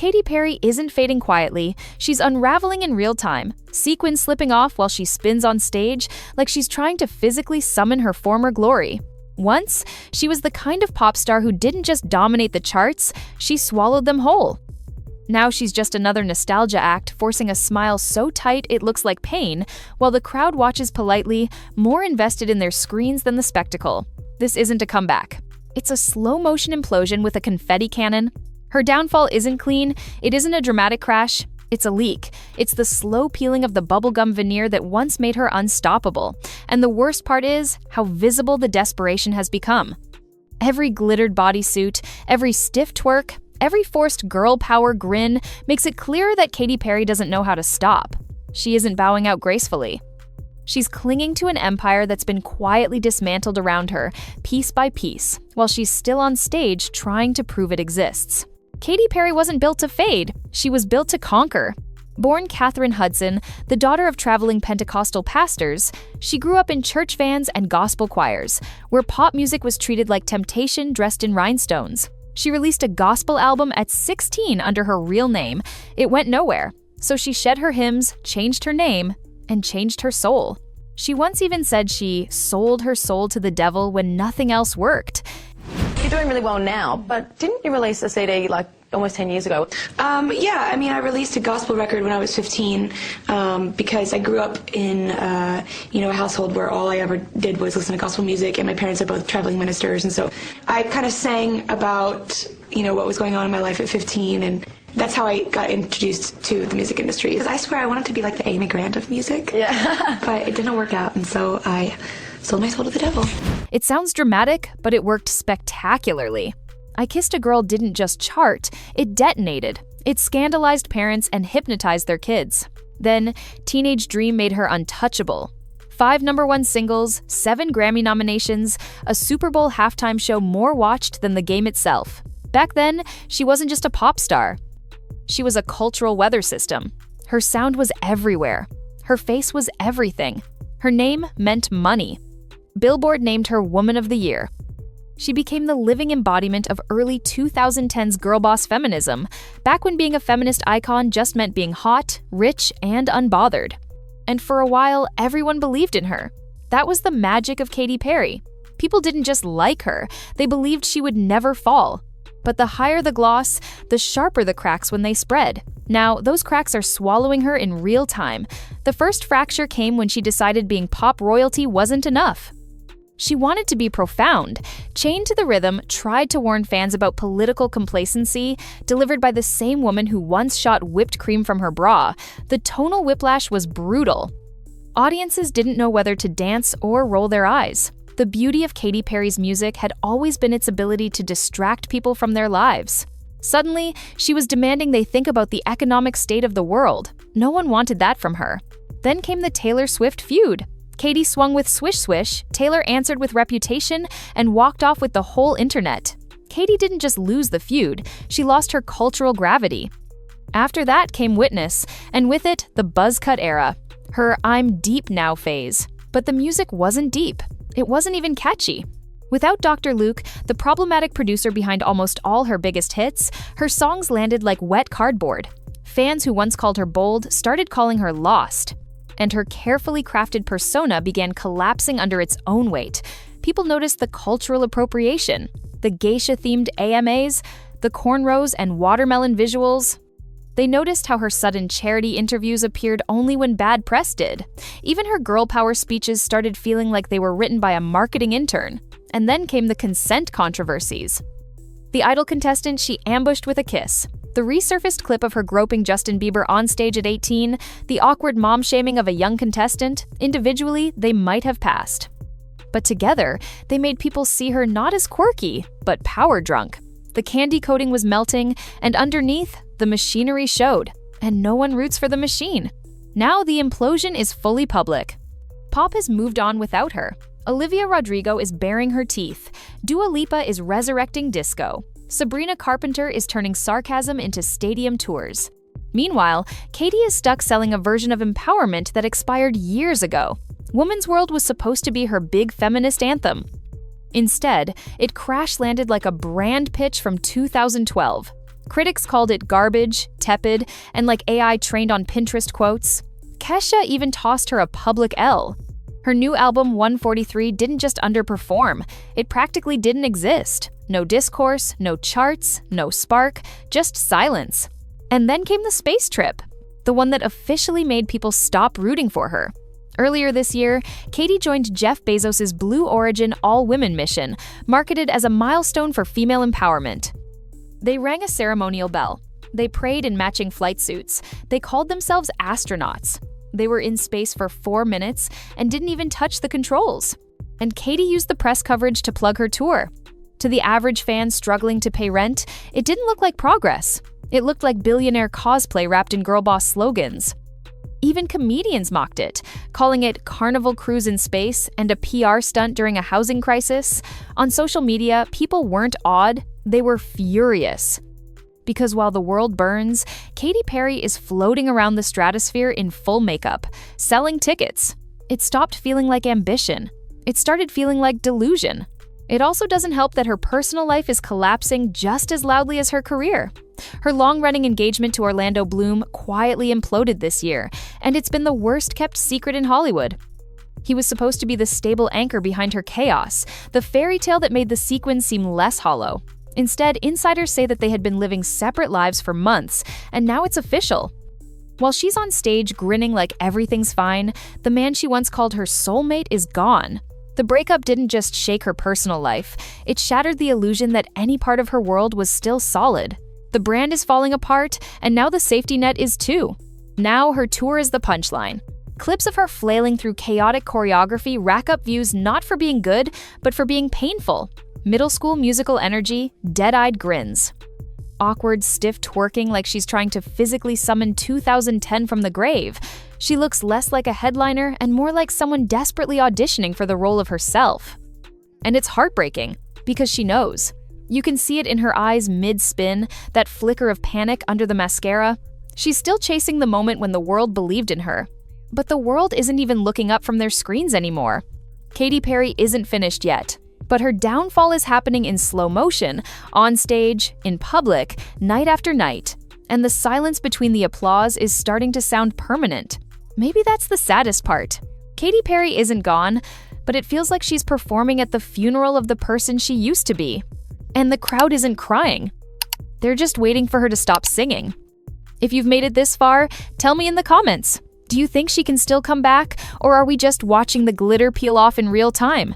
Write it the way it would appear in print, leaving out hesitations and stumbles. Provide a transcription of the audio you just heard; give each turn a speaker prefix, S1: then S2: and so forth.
S1: Katy Perry isn't fading quietly, she's unraveling in real time, sequins slipping off while she spins on stage like she's trying to physically summon her former glory. Once, she was the kind of pop star who didn't just dominate the charts, she swallowed them whole. Now she's just another nostalgia act, forcing a smile so tight it looks like pain, while the crowd watches politely, more invested in their screens than the spectacle. This isn't a comeback. It's a slow-motion implosion with a confetti cannon. Her downfall isn't clean, it isn't a dramatic crash, it's a leak. It's the slow peeling of the bubblegum veneer that once made her unstoppable. And the worst part is how visible the desperation has become. Every glittered bodysuit, every stiff twerk, every forced girl power grin makes it clear that Katy Perry doesn't know how to stop. She isn't bowing out gracefully. She's clinging to an empire that's been quietly dismantled around her, piece by piece, while she's still on stage trying to prove it exists. Katy Perry wasn't built to fade, she was built to conquer. Born Katherine Hudson, the daughter of traveling Pentecostal pastors, she grew up in church vans and gospel choirs, where pop music was treated like temptation dressed in rhinestones. She released a gospel album at 16 under her real name. It went nowhere, so she shed her hymns, changed her name, and changed her soul. She once even said she sold her soul to the devil when nothing else worked.
S2: You're doing really well now, but didn't you release a CD like almost 10 years ago?
S3: Yeah, I mean, I released a gospel record when I was 15 because I grew up in, a household where all I ever did was listen to gospel music, and my parents are both traveling ministers, and so I kind of sang about, what was going on in my life at 15, and that's how I got introduced to the music industry. Because I swear I wanted to be like the Amy Grant of music, but it didn't work out, and so I sold my soul to the devil.
S1: It sounds dramatic, but it worked spectacularly. I Kissed a Girl didn't just chart, it detonated. It scandalized parents and hypnotized their kids. Then, Teenage Dream made her untouchable. 5 #1 singles, 7 Grammy nominations, a Super Bowl halftime show more watched than the game itself. Back then, she wasn't just a pop star. She was a cultural weather system. Her sound was everywhere. Her face was everything. Her name meant money. Billboard named her Woman of the Year. She became the living embodiment of early 2010s girl boss feminism, back when being a feminist icon just meant being hot, rich, and unbothered. And for a while, everyone believed in her. That was the magic of Katy Perry. People didn't just like her, they believed she would never fall. But the higher the gloss, the sharper the cracks when they spread. Now, those cracks are swallowing her in real time. The first fracture came when she decided being pop royalty wasn't enough. She wanted to be profound, chained to the rhythm, tried to warn fans about political complacency, delivered by the same woman who once shot whipped cream from her bra. The tonal whiplash was brutal. Audiences didn't know whether to dance or roll their eyes. The beauty of Katy Perry's music had always been its ability to distract people from their lives. Suddenly, she was demanding they think about the economic state of the world. No one wanted that from her. Then came the Taylor Swift feud. Katy swung with Swish Swish, Taylor answered with Reputation, and walked off with the whole internet. Katy didn't just lose the feud, she lost her cultural gravity. After that came Witness, and with it, the buzz cut era. Her I'm deep now phase. But the music wasn't deep. It wasn't even catchy. Without Dr. Luke, the problematic producer behind almost all her biggest hits, her songs landed like wet cardboard. Fans who once called her bold started calling her lost. And her carefully crafted persona began collapsing under its own weight. People noticed the cultural appropriation, the geisha-themed AMAs, the cornrows and watermelon visuals. They noticed how her sudden charity interviews appeared only when bad press did. Even her girl power speeches started feeling like they were written by a marketing intern. And then came the consent controversies. The Idol contestant she ambushed with a kiss. The resurfaced clip of her groping Justin Bieber on stage at 18, the awkward mom-shaming of a young contestant, individually, they might have passed. But together, they made people see her not as quirky, but power-drunk. The candy coating was melting, and underneath, the machinery showed, and no one roots for the machine. Now the implosion is fully public. Pop has moved on without her. Olivia Rodrigo is baring her teeth. Dua Lipa is resurrecting disco. Sabrina Carpenter is turning sarcasm into stadium tours. Meanwhile, Katy is stuck selling a version of empowerment that expired years ago. Woman's World was supposed to be her big feminist anthem. Instead, it crash-landed like a brand pitch from 2012. Critics called it garbage, tepid, and like AI trained on Pinterest quotes. Kesha even tossed her a public L. Her new album, 143, didn't just underperform, it practically didn't exist. No discourse, no charts, no spark, just silence. And then came the space trip, the one that officially made people stop rooting for her. Earlier this year, Katy joined Jeff Bezos' Blue Origin all-women mission, marketed as a milestone for female empowerment. They rang a ceremonial bell. They prayed in matching flight suits. They called themselves astronauts. They were in space for 4 minutes and didn't even touch the controls. And Katy used the press coverage to plug her tour. To the average fan struggling to pay rent, it didn't look like progress. It looked like billionaire cosplay wrapped in girl boss slogans. Even comedians mocked it, calling it Carnival Cruise in Space and a PR stunt during a housing crisis. On social media, people weren't awed, they were furious. Because while the world burns, Katy Perry is floating around the stratosphere in full makeup, selling tickets. It stopped feeling like ambition. It started feeling like delusion. It also doesn't help that her personal life is collapsing just as loudly as her career. Her long-running engagement to Orlando Bloom quietly imploded this year, and it's been the worst-kept secret in Hollywood. He was supposed to be the stable anchor behind her chaos, the fairy tale that made the sequins seem less hollow. Instead, insiders say that they had been living separate lives for months, and now it's official. While she's on stage grinning like everything's fine, the man she once called her soulmate is gone. The breakup didn't just shake her personal life, it shattered the illusion that any part of her world was still solid. The brand is falling apart, and now the safety net is too. Now her tour is the punchline. Clips of her flailing through chaotic choreography rack up views not for being good, but for being painful. Middle school musical energy, dead-eyed grins. Awkward, stiff twerking like she's trying to physically summon 2010 from the grave. She looks less like a headliner and more like someone desperately auditioning for the role of herself. And it's heartbreaking, because she knows. You can see it in her eyes mid-spin, that flicker of panic under the mascara. She's still chasing the moment when the world believed in her. But the world isn't even looking up from their screens anymore. Katy Perry isn't finished yet. But her downfall is happening in slow motion, on stage, in public, night after night. And the silence between the applause is starting to sound permanent. Maybe that's the saddest part. Katy Perry isn't gone, but it feels like she's performing at the funeral of the person she used to be. And the crowd isn't crying. They're just waiting for her to stop singing. If you've made it this far, tell me in the comments. Do you think she can still come back, or are we just watching the glitter peel off in real time?